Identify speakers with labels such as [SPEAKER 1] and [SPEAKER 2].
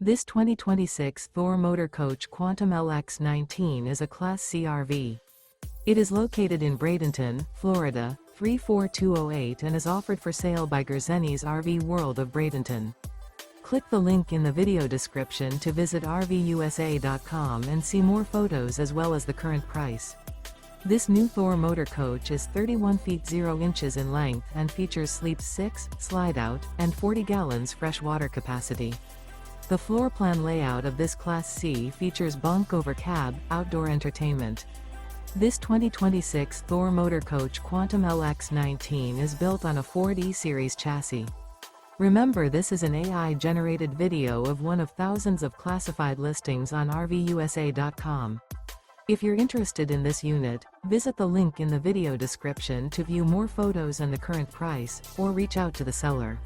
[SPEAKER 1] This 2026 Thor Motor Coach Quantum LX19 is a Class C RV. It is located in Bradenton, Florida, 34208 and is offered for sale by Gerzeny's RV World of Bradenton. Click the link in the video description to visit RVUSA.com and see more photos as well as the current price. This new Thor Motor Coach is 31 feet 0 inches in length and features Sleep 6, Slideout, and 40 gallons fresh water capacity. The floor plan layout of this Class C features Bunk Over Cab, outdoor entertainment. This 2026 Thor Motor Coach Quantum LX19 is built on a Ford E-Series chassis. Remember, this is an AI-generated video of one of thousands of classified listings on RVUSA.com. If you're interested in this unit, visit the link in the video description to view more photos and the current price, or reach out to the seller.